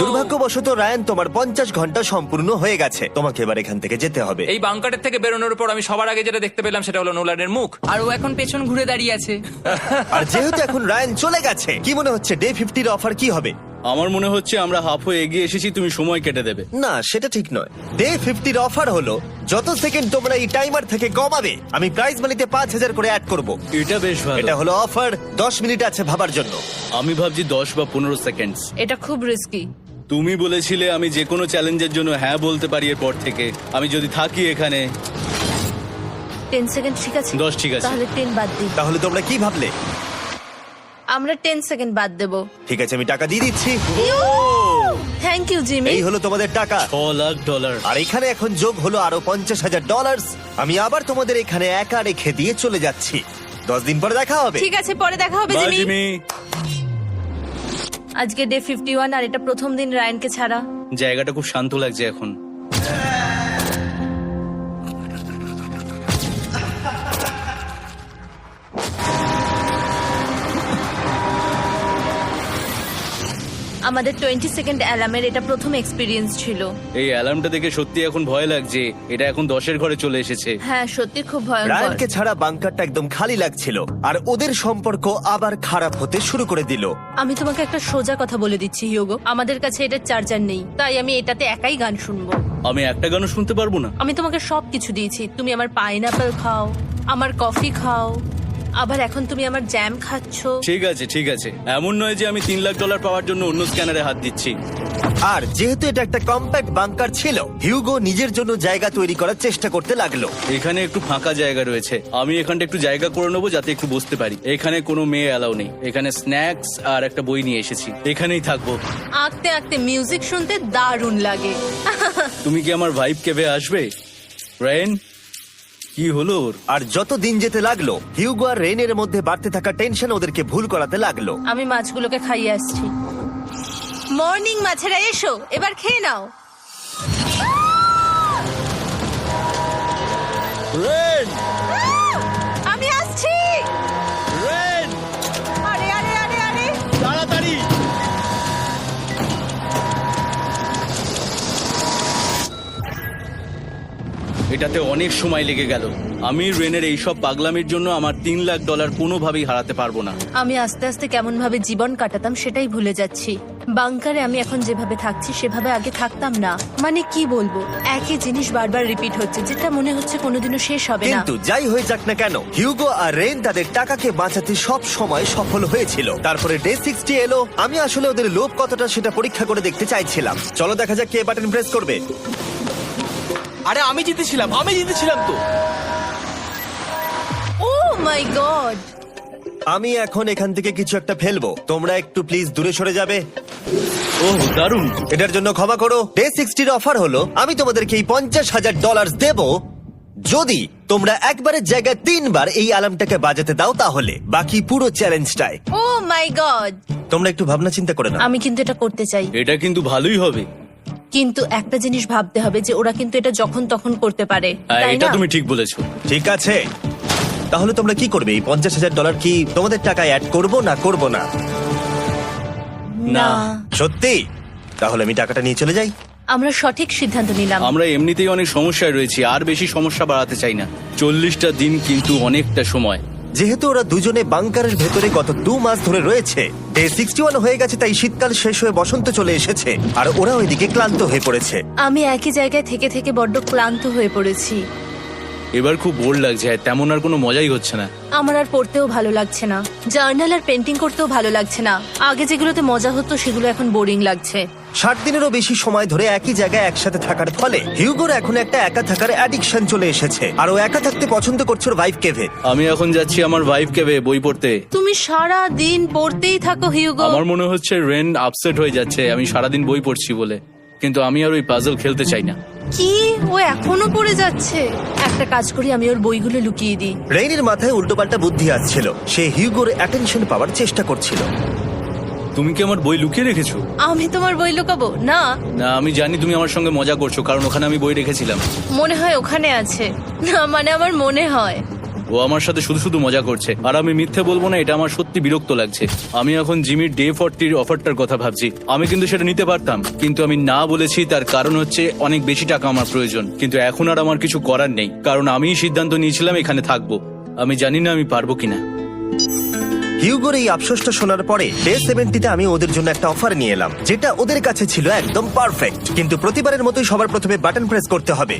দুর্ভাগ্যবশত রায়ান, তোমার 50 ঘন্টা সম্পূর্ণ হয়ে গেছে। তোমাকে এবার এখান থেকে যেতে হবে। এই বাংকারের থেকে বেরোনোর পর আমি সবার আগে যেটা দেখতে পেলাম সেটা হলো নোলানের মুখ। আর ও এখন পেছন ঘুরে দাঁড়িয়ে আছে। আর যেহেতু এখন রায়ান চলে গেছে, কি মনে হচ্ছে ডে 50 এর অফার কি হবে? আমার মনে হচ্ছে আমরা হাফ হয়ে এগিয়ে এসেছি, তুমি সময় কেটে দেবে। না, সেটা ঠিক নয়। ডে 50 এর অফার হলো যত সেকেন্ড তোমরা এই টাইমার থেকে কমাবে, আমি প্রাইজ মানিতে 5000 করে অ্যাড করব। এটা বেশ ভালো। এটা হলো অফার। 10 মিনিট আছে ভাবার জন্য। আমি ভাবছি 10 বা 15 সেকেন্ড। এটা খুব রিস্কি। তুমি বলেছিলে আমি যে কোনো চ্যালেঞ্জের জন্য হ্যাঁ বলতে পারি এরপর থেকে। আমি যদি থাকি এখানে 10 সেকেন্ড ঠিক আছে? 10 ঠিক আছে। তাহলে 10 বাদ দিই। তাহলে তোমরা কি ভাবলে? আমরা 10 সেকেন্ড বাদ দেব। ঠিক আছে, আমি টাকা দিয়ে দিচ্ছি। Thank you Jimmy. এই হলো তোমাদের টাকা। $6,00,000। আর এখানে এখন যোগ হলো আরো $50,000। আমি আবার তোমাদের এখানে একা রেখে দিয়ে চলে যাচ্ছি। 10 দিন পরে দেখা হবে। ঠিক আছে, পরে দেখা হবে বাই জিমি। জিমি। আজকে ডে 51 আর এটা প্রথম দিন রায়ানকে ছাড়া। জায়গাটা খুব শান্ত লাগছে এখন। আমাদের 20 সেকেন্ড অ্যালার্মের এটা প্রথম এক্সপিরিয়েন্স ছিল। এই অ্যালার্মটা দেখে সত্যি এখন ভয় লাগছে। এটা এখন 10-এর ঘরে চলে এসেছে। হ্যাঁ, সত্যি খুব ভয়ঙ্কর। রায়ানকে ছাড়া বাংকারটা একদম খালি লাগছিল, আর ওদের সম্পর্ক আবার খারাপ হতে শুরু করে দিল। আমি তোমাকে একটা সোজা কথা বলে দিচ্ছি হিউগো, আমাদের কাছে এটা চার্জার নেই, তাই আমি এটাতে একাই গান শুনবো। আমি একটা গানও শুনতে পারবো না। আমি তোমাকে সবকিছু দিয়েছি, তুমি আমার পাইনাপেল খাও, আমার কফি খাও, আবার এখন তুমি আমার জ্যাম খাচ্ছো। ঠিক আছে ঠিক আছে, এমন নয় যে আমি $3,00,000 পাওয়ার জন্য অন্য স্ক্যানারে হাত দিচ্ছি। আর যেহেতু এটা একটা কম্প্যাক্ট বাংকার ছিল, হিউগো নিজের জন্য জায়গা তৈরি করার চেষ্টা করতে লাগলো। এখানে একটু ফাঁকা জায়গা রয়েছে, আমি এখানটা একটু জায়গা করে নেবো যাতে একটু বসতে পারি। এখানে কোনো মেয়ে অ্যালাউ নেই। এখানে স্ন্যাক্স আর একটা বই নিয়ে এসেছি, এখানেই থাকবো। আঁকতে আঁকতে মিউজিক শুনতে দারুণ লাগে। তুমি কি আমার ভাইব কেভে আসবে? রেন, কি হলো ওর? আর যত দিন যেতে লাগলো, হিউগো আর রেনের মধ্যে বাড়তে থাকা টেনশন ওদেরকে ভুল করাতে লাগলো। আমি মাছগুলোকে খাইয়ে আসছি। মর্নিং মাছেরা, এসো এবার খেয়ে নাও। রেন, আমি আসছি। রেন, আরে আরে আরে আরে, তাড়াতাড়ি। এটাতে অনেক সময় লেগে গেল। আমি রেনের এইসব পাগলামির জন্য আমার $3,00,000 কোনোভাবেই হারাতে পারবো না। আমি আস্তে আস্তে কেমন ভাবে জীবন কাটাতাম সেটাই ভুলে যাচ্ছি। বাংকারে আমি এখন যেভাবে থাকছি সেভাবে আগে থাকতাম না। মানে কি বলবো, একই জিনিস বারবার রিপিট হচ্ছে, যেটা মনে হচ্ছে কোনোদিনও শেষ হবে না। কিন্তু যাই হয়ে যাক না কেন, হিউগো আর রেন তাদের টাকাকে বাঁচাতে সব সময় সফল হয়েছিল। তারপরে ডে 60 এলো। আমি আসলে ওদের লোভ কতটা সেটা পরীক্ষা করে দেখতে চাইছিলাম। চলো দেখা যাক কে বাটন প্রেস করবে। আরে আমি জিতেছিলাম তো। ও মাই গড! আমি এখন এখান থেকে কিছু একটা ফেলবো, তোমরা একটু প্লিজ দূরে সরে যাবে। ওহ দারুণ। এটার জন্য ক্ষমা করো। ডে 60 অফার হলো আমি তোমাদেরকে এই $50,000 দেব যদি তোমরা একবারের জায়গায় 3 বার এই অ্যালার্মটাকে বাজাতে দাও, তাহলে বাকি পুরো চ্যালেঞ্জটাই। ও মাই গড! তোমরা একটু ভাবনা চিন্তা করে নাও। আমি কিন্তু এটা করতে চাই, এটা কিন্তু ভালোই হবে। কিন্তু একটা জিনিস ভাবতে হবে যে ওরা কিন্তু এটা যখন তখন করতে পারে, হ্যাঁ, তাই এটা না? তুমি ঠিক বলেছো। ঠিক আছে, তাহলে তোমরা কি করবে? এই $50,000 কি তোমাদের টাকায় অ্যাড করবো না করবো না? না, সত্যি? তাহলে আমি টাকাটা নিয়ে চলে যাই। আমরা সঠিক সিদ্ধান্ত নিলাম। আমরা এমনিতেই অনেক সমস্যায় রয়েছি, আর বেশি সমস্যা বাড়াতে চাই না। 40টা দিন কিন্তু অনেকটা সময়। যেহেতু ওরা দুজনে বাংকারের ভেতরে গত 2 মাস ধরে রয়েছে, ডে 61 হয়ে গেছে, তাই শীতকাল শেষ হয়ে বসন্ত চলে এসেছে, আর ওরা ওইদিকে ক্লান্ত হয়ে পড়েছে। আমি একই জায়গায় থেকে থেকে বড্ড ক্লান্ত হয়ে পড়েছি। এবার খুব বোর লাগছে, আর তেমন আর কোনো মজাই হচ্ছে না। আমার আর পড়তেও ভালো লাগছে না, জার্নাল আর পেন্টিং করতেও ভালো লাগছে না। আগে যেগুলোতে মজা হতো সেগুলো এখন বোরিং লাগছে। 60 দিনেরও বেশি সময় ধরে একই জায়গায় একসাথে থাকার ফলে হিউগোর এখন একটা একা থাকার অ্যাডিকশন চলে এসেছে, আর ও একা থাকতে পছন্দ করছে ওর ভাইফ কেভে। আমি এখন যাচ্ছি আমার ভাইফ কেভে বই পড়তে। তুমি সারা দিন পড়তেই থাকো হিউগো। আমার মনে হচ্ছে রেন আপসেট হয়ে যাচ্ছে আমি সারাদিন বই পড়ছি বলে, কিন্তু আমি আর ওই পাজল খেলতে চাই না। কি, ও এখনো পড়ে যাচ্ছে? একটা কাজ করি, আমি ওর বইগুলো লুকিয়ে দিই। রেইনের মাথায় উল্টোপাল্টা বুদ্ধি আসছিল, সে হিউগোর অ্যাটেনশন পাওয়ার চেষ্টা করছিল। তুমি কি আমার বই লুকিয়ে রেখেছো? আমি তোমার বই লুকাবো না? না, আমি জানি তুমি আমার সঙ্গে মজা করছো, কারণ ওখানে আমি বই রেখেছিলাম। মনে হয় ওখানে আছে। না মানে আমার মনে হয়। ও আমার সাথে শুধু শুধু মজা করছে, আর আমি মিথ্যে বলবো না, এটা আমার সত্যি বিরক্ত লাগছে। আমি এখন জিমির ডে 40 অফারটার কথা ভাবছি। আমি কিন্তু সেটা নিতে পারতাম, কিন্তু আমি না বলেছি। তার কারণ হচ্ছে অনেক বেশি টাকা আমার প্রয়োজন, কিন্তু এখন আর আমার কিছু করার নেই, কারণ আমিই সিদ্ধান্ত নিয়েছিলাম এখানে থাকবো। আমি জানি না আমি পারবো কিনা। হিউগোর এই আফসোসটা শোনার পরে ডে 70-তে আমি ওদের জন্য একটা অফার নিয়ে এলাম, যেটা ওদের কাছে ছিল একদম পারফেক্ট। কিন্তু প্রতিবারের মতোই সবার প্রথমে বাটন প্রেস করতে হবে।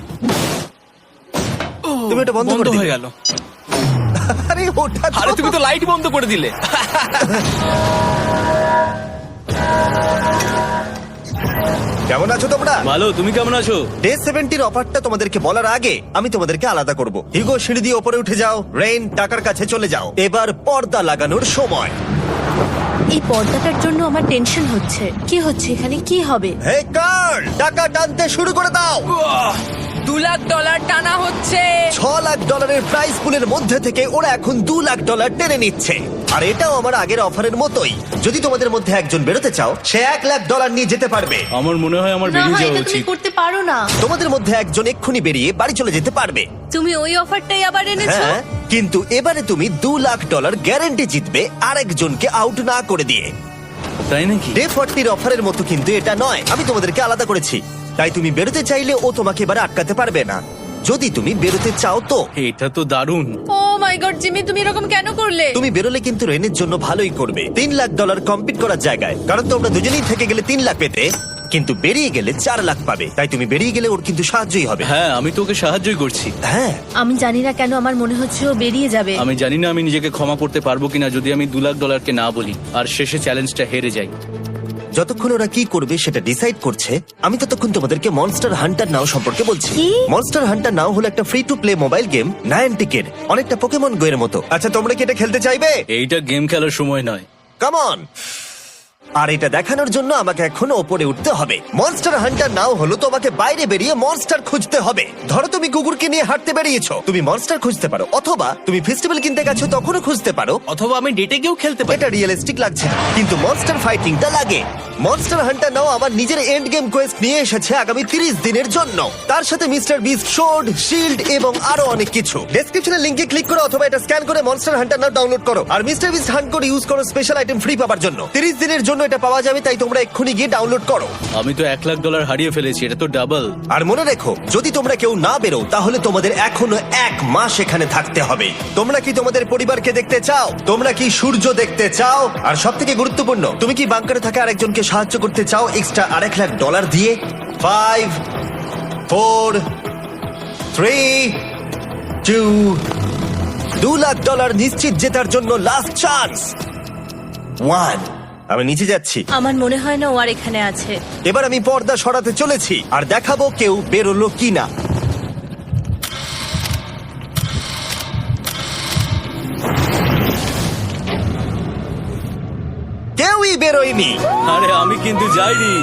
তুমি এটা বন্ধ করে হয়ে দিলে। গেল। আরে ওটা তো- আরে তুমি তো লাইট বন্ধ করে দিলে। কেমন আছো তোমরা? ভালো, তুমি কেমন আছো? ডে 70-র অফারটা তোমাদেরকে বলার আগে আমি তোমাদেরকে আলাদা করব। হিগো, সিঁড়ি দিয়ে ওপরে উঠে যাও। রেইন, টাকার কাছে চলে যাও। এবার পর্দা লাগানোর সময়। এই পর্দাটার জন্য আমার টেনশন হচ্ছে। কি হচ্ছে এখানে? কি হবে? হে কার্ল, টাকা টানতে শুরু করে দাও। $2,00,000 টানা হচ্ছে। $6,00,000 প্রাইস পুলের মধ্যে থেকে ওরা এখন $2,00,000 টেনে নিচ্ছে। আর এটাও আমার আগের অফারের মতোই। যদি তোমাদের মধ্যে একজন বেরোতে চাও, সে $1,00,000 নিয়ে যেতে পারবে। আমার মনে হয় আমার না, বেরিয়ে যাওয়া এটা তুমি উচিত। করতে পারো না। তোমাদের মধ্যে একজন এক্ষুনি বেরিয়ে বাড়ি চলে যেতে পারবে। তুমি ওই অফারটাই আবার এনেছো। হ্যাঁ, কিন্তু এবারে তুমি $2,00,000 গ্যারান্টি জিতবে আরেকজনকে আউট না করে দিয়ে। তাই নাকি? ডে 40-র অফারের মতো কিন্তু এটা নয়। আমি তোমাদেরকে আলাদা করেছি, তাই তুমি বেরোতে চাইলে ও তোমাকে এবারে আটকাতে পারবে না। যদি তুমি বেরোতে চাও তো। এটা তো দারুণ। ও মাই গড জিমি, তুমি এরকম কেন করলে? তুমি বেরোলে কিন্তু রেনের জন্য ভালোই করবে। $3,00,000 কম্পিট করার জায়গায়, কারণ তোমরা দুজনেই থেকে গেলে 3 লাখ পেতে, কিন্তু বেরিয়ে গেলে 4 লাখ পাবে। তাই তুমি বেরিয়ে গেলে ওর কিন্তু সাহায্যই হবে। হ্যাঁ, আমি তোকে সাহায্যই করছি। হ্যাঁ, আমি জানি না কেন আমার মনে হচ্ছে ও বেরিয়ে যাবে। আমি জানি না আমি নিজেকে ক্ষমা করতে পারবো কিনা যদি আমি $2,00,000 না বলি আর শেষে চ্যালেঞ্জটা হেরে যাই। যতক্ষণ ওরা কি করবে সেটা ডিসাইড করছে, আমি ততক্ষণ তোমাদেরকে মনস্টার হান্টার নাও সম্পর্কে বলছি। কি? মনস্টার হান্টার নাও হলো একটা free to play mobile game, নায়ান্টিকের, অনেকটা পোকেমন গো এর মতো। আচ্ছা, তোমরা কি এটা খেলতে চাইবে? এইটা গেম খেলার সময় নয়। Come on. আর এটা দেখানোর জন্য আমাকে এখন ওপরে উঠতে হবে। মনস্টার হান্টার নাও হলো তোমাকে বাইরে বেরিয়ে মনস্টার খুঁজতে হবে। ধরো তুমি কুকুরকে নিয়ে হাঁটতে বেরিয়েছো, তুমি মনস্টার খুঁজতে পারো, অথবা তুমি ফেস্টিভ্যাল কিনতে গেছো তখনও খুঁজতে পারো। অথবা আমি ডেটে গিয়েও খেলতে পারি। এটা রিয়েলিস্টিক লাগছে না, কিন্তু মনস্টার ফাইটিংটা লাগে। মনস্টার হান্টার নাও আমার নিজের এন্ড গেম কোয়েস্ট নিয়ে এসেছে আগামী 30 দিনের জন্য। তার সাথে মিস্টার বিস্ট সোর্ড, শিল্ড এবং আরো অনেক কিছু। ডেসক্রিপশনের লিংকে ক্লিক করো অথবা এটা স্ক্যান করে মনস্টার হান্টার নাও ডাউনলোড করো। আর মিস্টার বিস্ট হান্ট করে ইউজ করো স্পেশাল আইটেম ফ্রি পাওয়ার জন্য। 30 দিনের জন্য এটা পাওয়া যাবে, তাই তোমরা এক্ষুনি গিয়ে ডাউনলোড করো। আমি তো $1,00,000 হারিয়ে ফেলেছি, এটা তো ডাবল। আর মনে রেখো, যদি তোমরা কেউ না বেরো তাহলে তোমাদের এখনো 1 মাস এখানে থাকতে হবে। তোমরা কি তোমাদের পরিবারকে দেখতে চাও? তোমরা কি সূর্য দেখতে চাও? আর সব থেকে গুরুত্বপূর্ণ, তুমি কি বাংকারে থাকা আরেকজনকে সাহায্য করতে চাও এক্সট্রা $1,00,000 দিয়ে? 5 4 3 2 $2,00,000 নিশ্চিত জেতার জন্য লাস্ট চান্স। 1। আমি নিচে যাচ্ছি। আমার মনে হয় না ও আর এখানে আছে। এবার আমি পর্দা সরাতে চলেছি আর দেখাবো কেউ বেরোলো কিনা। কেউই বেরোয়নি। আরে আমি কিন্তু যাইনি।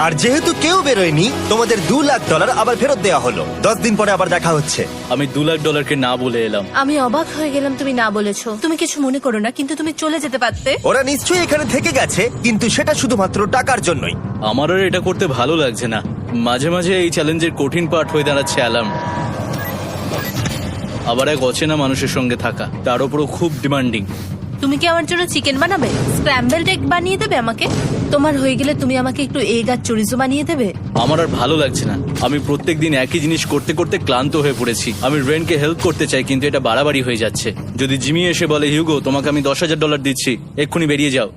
আর যেহেতু কেউ বেরোয়নি, তোমাদের $2,00,000 আবার ফেরত দেওয়া হলো। 10 দিন পরে আবার দেখা হচ্ছে। আমি $2,00,000 না বলে এলাম। আমি অবাক হয়ে গেলাম তুমি না বলেছো। তুমি কিছু মনে করো না, কিন্তু তুমি চলে যেতে পারতে। ওরা নিশ্চয়ই এখানে থেকে গেছে, কিন্তু সেটা শুধুমাত্র টাকার জন্যই। আমার আর এটা করতে ভালো লাগছে না। মাঝে মাঝে এই চ্যালেঞ্জের কঠিন পার্ট হয়ে দাঁড়াচ্ছে অ্যালার্ম। আবার এক অচেনা মানুষের সঙ্গে থাকা, তার উপরও খুব ডিমান্ডিং। তুমি কি আমার জন্য চিকেন বানাবে? স্ক্র্যাম্বলড এগ বানিয়ে দেবে আমাকে? তোমার হয়ে গেলে তুমি আমাকে একটু এগ আর চরিজো বানিয়ে দেবে? আমার আর ভালো লাগছে না। আমি প্রত্যেকদিন একই জিনিস করতে করতে ক্লান্ত হয়ে পড়েছি। আমি রেনকে হেল্প করতে চাই, কিন্তু এটা বাড়াবাড়ি হয়ে যাচ্ছে। যদি জিমি এসে বলে, হিউগো তোমাকে আমি $10,000 দিচ্ছি, এক্ষুনি বেরিয়ে যাও,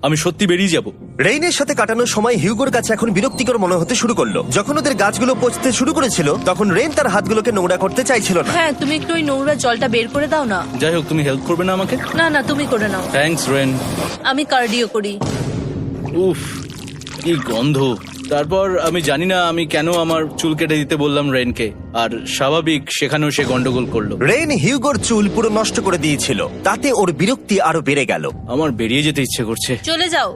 আমি সত্যি বেরিয়ে যাব। রেইনের সাথে কাটানোর সময় হিউগোর কাছে এখন বিরক্তিকর মনে হতে শুরু করলো। যখন ওদের গাছগুলো পচতে শুরু করেছিল, তখন রেইন তার হাতগুলোকে নোংরা করতে চাইছিল না। হ্যাঁ, তুমি একটু ওই নোংরা জলটা বের করে দাও না। যাই হোক, তুমি হেল্প করবে না আমাকে? না না, তুমি করে নাও। Thanks Ren. আমি কার্ডিও করি। উফ, কি গন্ধ। তারপর আমি জানি না আমি কেন আমার চুল কেটে দিতে বললাম রেনকে, আর স্বাভাবিক সেখানেও সে গন্ডগোল করলো। রেইন হিউগোর চুল পুরো নষ্ট করে দিয়েছিল, তাতে ওর বিরক্তি আরো বেড়ে গেল। আমার বেরিয়ে যেতে ইচ্ছে করছে। চলে যাও,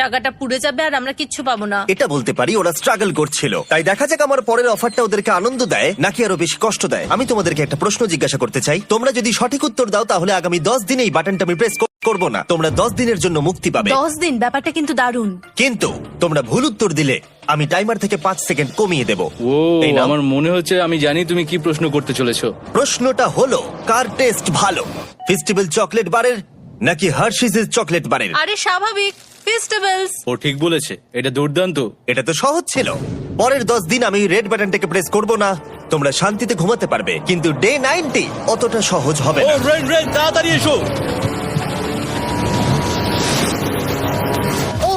টাকাটা পুড়ে যাবে আর আমরা কিচ্ছু পাবো না। এটা বলতে পারি ওরা স্ট্রাগল করছিল। তাই দেখা যাক আমার পরের অফারটা ওদেরকে আনন্দ দেয় নাকি আরো বেশি কষ্ট দেয়। আমি তোমাদেরকে একটা প্রশ্ন জিজ্ঞাসা করতে চাই। তোমরা যদি সঠিক উত্তর দাও তাহলে আগামী 10 দিনে এই বাটনটা আমি প্রেস করব না। তোমরা 10 দিনের জন্য মুক্তি পাবে। 10 দিন? ব্যাপারটা কিন্তু দারুণ। কিন্তু তোমরা ভুল উত্তর দিলে আমি টাইমার থেকে 5 সেকেন্ড কমিয়ে দেব। ও এই নাও। আমার মনে হচ্ছে আমি জানি তুমি কি প্রশ্ন করতে চলেছো। প্রশ্নটা হলো কার টেস্ট ভালো, ফেস্টিভ্যাল চকলেট বারের নাকি হার্শিসের চকলেট বারের? আরে স্বাভাবিক, ফেস্টিভ্যালস। ও ঠিক বলেছে, এটা দুর্দান্ত। এটা তো সহজ ছিল। পরের 10 দিন আমি রেড বাটনটাকে প্রেস করব না, তোমরা শান্তিতে ঘুমাতে পারবে। কিন্তু ডে 90 অতটা সহজ হবে ও না। রেন রেন তাড়াতাড়ি এসো। ও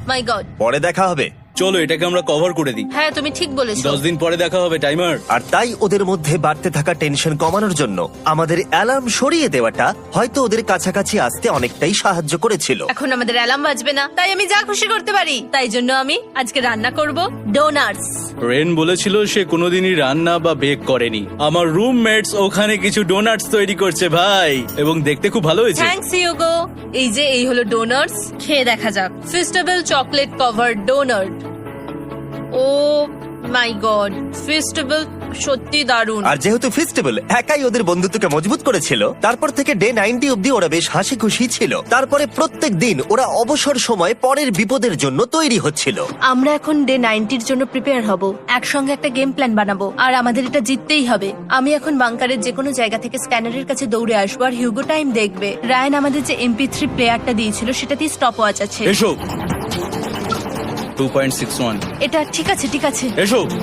মাই গড। পরে দেখা হবে। চলো এটাকে আমরা কভার করে দিই। হ্যাঁ তুমি ঠিক বলেছো। 10 দিন পরে দেখা হবে টাইমার। আর তাই ওদের মধ্যে বাড়তে থাকা টেনশন কমানোর জন্য আমাদের অ্যালার্ম সরিয়ে দেওয়াটা হয়তো ওদের কাছাকাছি আসতে অনেকটাই সাহায্য করেছিল। এখন আমাদের অ্যালার্ম বাজবে না, তাই আমি যা খুশি করতে পারি। তাই জন্য আমি আজকে রান্না করব ডোনাটস। রেন বলেছিল সে কোনোদিনই রান্না বা বেক করেনি। আমার রুমমেটস ওখানে কিছু ডোনাটস তৈরি করছে ভাই, এবং দেখতে খুব ভালো হয়েছে। থ্যাঙ্কস ইয়োগো। এই হলো ডোনাটস, খেয়ে দেখা যাক। Festival chocolate cover donut. Oh my god, festival সত্যি দারুণ। আর যেহেতু ফেস্টিভ্যাল একাই ওদের বন্ধুত্বকে মজবুত করেছিল, তারপর থেকে ডে 90 অব্দি ওরা বেশ হাসি খুশি ছিল। তারপরে প্রত্যেক দিন ওরা অবসর সময় পরের বিপদের জন্য তৈরি হচ্ছিল। আমরা এখন ডে 90-র জন্য প্রিপেয়ার হব, একসঙ্গে একটা গেম প্ল্যান বানাবো, আর আমাদের এটা জিততেই হবে। আমি এখন বাংকারের যে কোনো জায়গা থেকে স্ক্যানারের কাছে দৌড়ে আসবো, আর হিউগো টাইম দেখবে। রায়ান আমাদের যে MP3 প্লেয়ারটা দিয়েছিল সেটাতেই স্টপ ওয়াচ আছে। এসো 2.61। এটা ঠিক আছে, ঠিক আছে, এসো ঠিক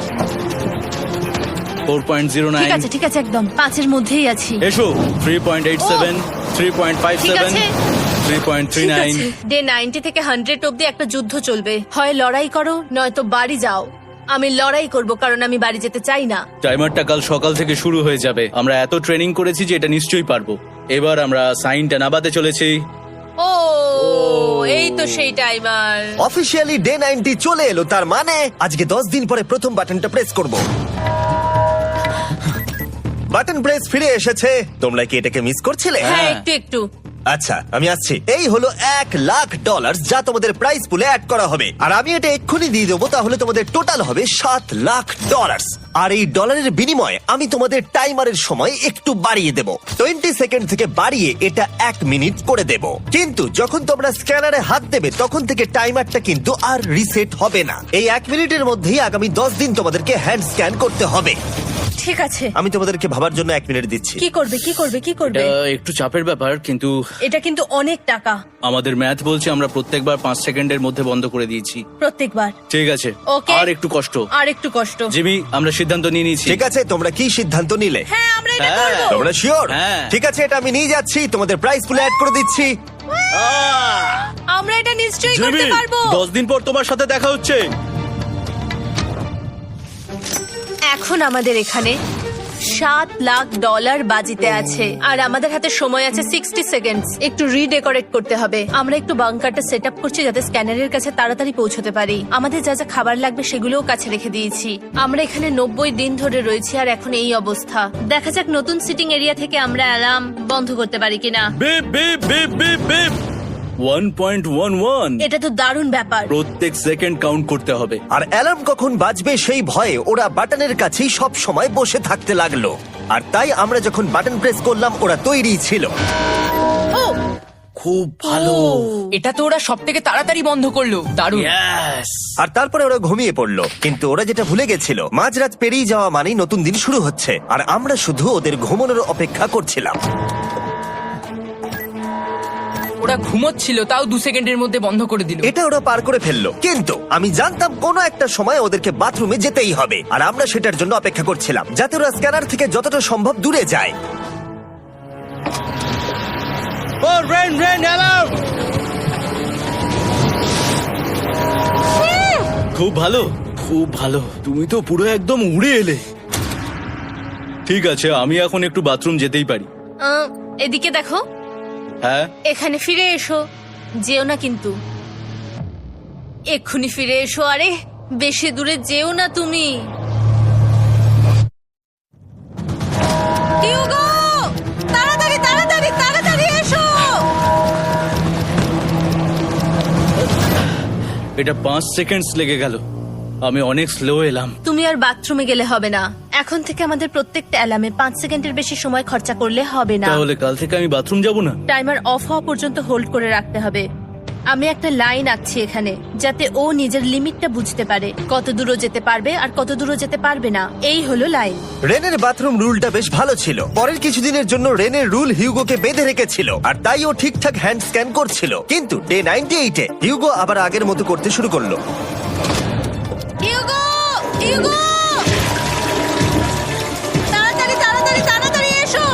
4.09। আছে, ঠিক আছে, একদম 5-এর মধ্যেই আছি। এসো 3.87, ঠিক 3.57, আছে। 3.39। ডে 90 থেকে 100 অব্দি একটা যুদ্ধ চলবে। হয় লড়াই করো, নয়তো বাড়ি যাও। আমি লড়াই করব, কারণ আমি বাড়ি যেতে চাই না। টাইমারটা কাল সকাল থেকে শুরু হয়ে যাবে। আমরা এত ট্রেনিং করেছি যে এটা নিশ্চয়ই পারবো। এবার আমরা সাইনটা নাবাতে চলেছি। ও এই তো সেই টাইমার। অফিসিয়ালি ডে 90 চলে এলো, তার মানে আজকে 10 দিন পরে প্রথম বাটনটা প্রেস করব। বাটন প্রেস ফিরে এসেছে। তোমরা কি এটাকে মিস করছিলে? হ্যাঁ, একটু একটু। আচ্ছা আমি আসছি। এই হলো $1,00,000 যা তোমাদের প্রাইস পুলে অ্যাড করা হবে, আর আমি এটা এক্ষুনি দিয়ে দেবো। তাহলে তোমাদের টোটাল হবে $7,00,000। আর এই ডলারের বিনিময়ে আমি তোমাদের টাইমারের সময় একটু বাড়িয়ে দেব। 20 সেকেন্ড থেকে বাড়িয়ে এটা 1 মিনিট করে দেব। কিন্তু যখন তোমরা স্ক্যানারে হাত দেবে তখন থেকে টাইমারটা কিন্তু আর রিসেট হবে না। এই 1 মিনিটের মধ্যেই আগামী 10 দিন তোমাদেরকে হ্যান্ড স্ক্যান করতে হবে। ঠিক আছে। আমি তোমাদেরকে ভাবার জন্য 1 মিনিট দিচ্ছি। কি করবে, কি করবে, কি করবে? এটা একটু চাপের ব্যাপার, কিন্তু এটা কিন্তু অনেক টাকা। আমাদের ম্যাথ বলছে আমরা প্রত্যেকবার 5 সেকেন্ডের মধ্যে বন্ধ করে দিয়েছি। প্রত্যেকবার। ঠিক আছে, Okay. আর একটু কষ্ট। আর একটু কষ্ট। জিমি, আমরা সিদ্ধান্ত নিয়ে নিয়েছি। ঠিক আছে, তোমরা কি সিদ্ধান্ত নিলে? হ্যাঁ, আমরা এটা হ্যাঁ। করব। তোমরা শিওর? হ্যাঁ। ঠিক আছে, এটা আমি নিয়ে যাচ্ছি, তোমাদের প্রাইস পুলে অ্যাড করে দিচ্ছি। আমরা এটা নিশ্চয়ই জিমি, করতে পারবো। 10 দিন পর তোমার সাথে দেখা হচ্ছে। এখন আমাদের এখানে $7,00,000 বাজিতে আছে, আর আমাদের হাতে সময় আছে 60 সেকেন্ড। একটু রিডেকোরেট করতে হবে। আমরা একটু বাংকারটা সেট আপ করছি যাতে স্ক্যানারের কাছে তাড়াতাড়ি পৌঁছতে পারি। আমাদের যা যা খাবার লাগবে সেগুলোও কাছে রেখে দিয়েছি। আমরা এখানে 90 দিন ধরে রয়েছি, আর এখন এই অবস্থা। দেখা যাক নতুন সিটিং এরিয়া থেকে আমরা অ্যালার্ম বন্ধ করতে পারি কিনা। Beep beep beep beep beep 1.11। এটা তো দারুণ ব্যাপার। প্রত্যেক সেকেন্ড কাউন্ট করতে হবে। আর অ্যালার্ম কখন বাজবে সেই ভয়ে ওরা বাটনের কাছেই সব সময় বসে থাকতে লাগলো। আর তাই আমরা যখন বাটন প্রেস করলাম ওরা তৈরি ছিল। ও খুব ভালো। এটা তো ওরা সব থেকে তাড়াতাড়ি বন্ধ করলো, দারুণ। Yes! আর তারপরে ওরা ঘুমিয়ে পড়লো। কিন্তু ওরা যেটা ভুলে গেছিল, মাঝরাত পেরিয়ে যাওয়া মানেই নতুন দিন শুরু হচ্ছে, আর আমরা শুধু ওদের ঘুমানোর অপেক্ষা করছিলাম। ওরা ঘুমোচ্ছিল, তাও 2 সেকেন্ডের মধ্যে বন্ধ করে দিল। এটা ওরা পার করে ফেললো, কিন্তু আমি জানতাম কোনো একটা সময় ওদেরকে বাথরুমে যেতেই হবে, আর আমরা সেটার জন্য অপেক্ষা করছিলাম যাতে ওরা স্ক্যানার থেকে যতটা সম্ভব দূরে যায়। ও রেন রেন অ্যালার্ম! খুব ভালো, খুব ভালো। তুমি তো পুরো একদম উড়ে এলে। ঠিক আছে, আমি এখন একটু বাথরুম যেতেই পারি। এদিকে দেখো, হ্যাঁ, এখানে ফিরে এসো। যেও না কিন্তু, এক্ষুনি ফিরে এসো। আরে বেশি দূরে যেও না তুমি। হিউগো, তাড়াতাড়ি তাড়াতাড়ি তাড়াতাড়ি এসো। এটা 5 সেকেন্ডস লেগে গেল। আমি অনেক স্লো এলাম। তুমি আর বাথরুমে গেলে হবে না। এখন থেকে আমাদের প্রত্যেকটা অ্যালার্মে 5 সেকেন্ডের বেশি সময় খরচা করলে হবে না। তাহলে কাল থেকে আমি বাথরুম যাব না? টাইমার অফ হওয়া পর্যন্ত হোল্ড করে রাখতে হবে। আমি একটা লাইন আঁকছি এখানে যাতে ও নিজের লিমিটটা বুঝতে পারে, কত দূরও যেতে পারবে আর কত দূরও যেতে পারবে না। এই হলো লাইন। রেনের বাথরুম রুলটা বেশ ভালো ছিল। পরের কিছুদিনের জন্য রেনের রুল হিউগোকে বেঁধে রেখেছিল, আর তাই ও ঠিকঠাক হ্যান্ড স্ক্যান করছিল। কিন্তু ডে 98-এ হিউগো আবার আগের মতো করতে শুরু করলো। হিউগো, হিউগো, তাড়াতাড়ি তাড়াতাড়ি তাড়াতাড়ি এসো।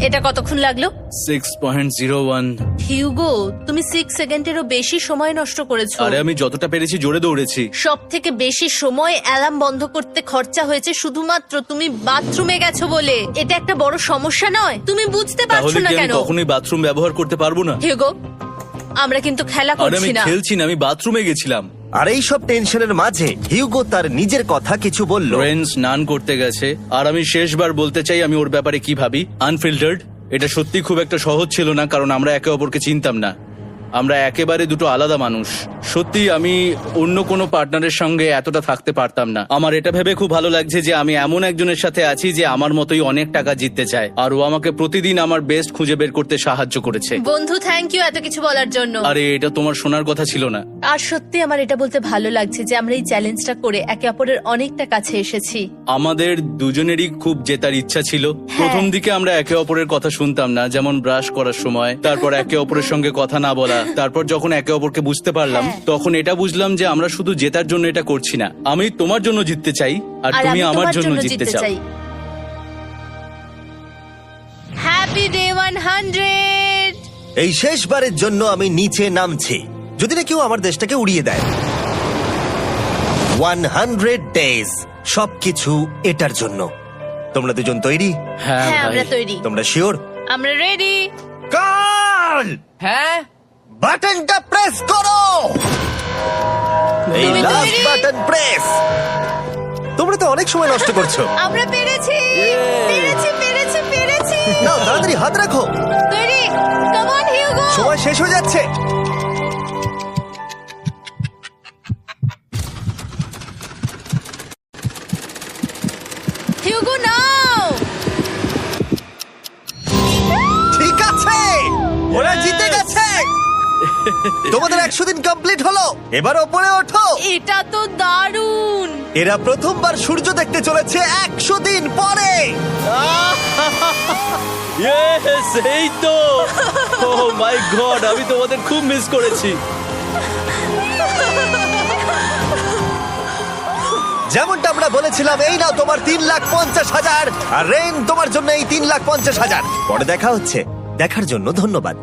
এটা কতক্ষণ লাগলো? 6.01। হিউগো, তুমি 6 সেকেন্ডেরও বেশি সময় নষ্ট করেছো। আরে আমি যতটা পেরেছি জোরে দৌড়েছি। সব থেকে বেশি সময় অ্যালার্ম বন্ধ করতে খরচা হয়েছে শুধুমাত্র তুমি বাথরুমে গেছো বলে। এটা একটা বড় সমস্যা নয়? তুমি বুঝতে পারছো তাহলে না কি আমি কেন? কখনোই বাথরুম ব্যবহার করতে পারবো না? হিউগো, আমরা কিন্তু খেলা আরে আমি করছি না। খেলছি না, আমি বাথরুমে গেছিলাম। আর এই সব টেনশনের মাঝে হিউগো তার নিজের কথা কিছু বলল। রেন স্নান করতে গেছে, আর আমি শেষবার বলতে চাই আমি ওর ব্যাপারে কি ভাবি। আনফিল্টার্ড, এটা সত্যি খুব একটা সহজ ছিল না, কারণ আমরা একে অপরকে চিনতাম না। আমরা একেবারে দুটো আলাদা মানুষ। সত্যি আমি অন্য কোনো পার্টনারের সঙ্গে এতটা থাকতে পারতাম না। আমার এটা ভেবে খুব ভালো লাগছে যে আমি এমন একজনের সাথে আছি যে আমার মতোই অনেক টাকা জিততে চায়, আর ও আমাকে প্রতিদিন আমার বেস্ট খুঁজে বের করতে সাহায্য করেছে। বন্ধু, থ্যাংক ইউ এত কিছু বলার জন্য। আরে এটা তোমার শোনার কথা ছিল না। আর সত্যি আমার এটা বলতে ভালো লাগছে যে আমরা এই চ্যালেঞ্জটা করে একে অপরের অনেকটা কাছে এসেছি। আমাদের দুজনেরই খুব জেতার ইচ্ছা ছিল। প্রথম দিকে আমরা একে অপরের কথা শুনতাম না, যেমন ব্রাশ করার সময়, তারপর একে অপরের সঙ্গে কথা না বলা। তারপর যখন একে অপরকে বুঝতে পারলাম, তখন এটা বুঝলাম যে আমরা শুধু জেতার জন্য এটা করছি না। আমি তোমার জন্য জিততে চাই, আর তুমি আমি আমার তোমার জন্য জিততে চাও। Happy day 100। এই শেষবারের জন্য আমি নিচে নামছি, যদি না কেউ আমার দেশটাকে উড়িয়ে দেয়। 100 ডেজ, সবকিছু এটার জন্য। তোমরা দুজন তৈরি? হ্যাঁ হ্যাঁ, ভাই। আমরা তৈরি, তোমরা শিওর? আমরা রেডি। কাল হ্যাঁ, বাটনটা প্রেস করো। এই তুমি লাস্ট তৈরি? Button press. তোমরা তো অনেক সময় নষ্ট করছো। আমরা পেরেছি, পেরেছি, পেরেছি, পেরেছি। নাও তাড়াতাড়ি হাত রাখো, তৈরি? Come on Hugo. সময় শেষ হয়ে যাচ্ছে। হিউগো নাও। ঠিক আছে, ওরা জিতে গেছে। তোমাদের 100 দিন কমপ্লিট হলো, এবার ওপরে ওঠো। এটা তো দারুণ। এরা প্রথমবার সূর্য দেখতে চলেছে 100 দিন পরে। Yes, এই তো। Oh my God, আমি তোমাদের খুব মিস করেছি। যেমনটা আমরা বলেছিলাম, এই নাও তোমার 3,50,000, আর রেন তোমার জন্য এই 3,50,000। পরে দেখা হচ্ছে, দেখার জন্য ধন্যবাদ।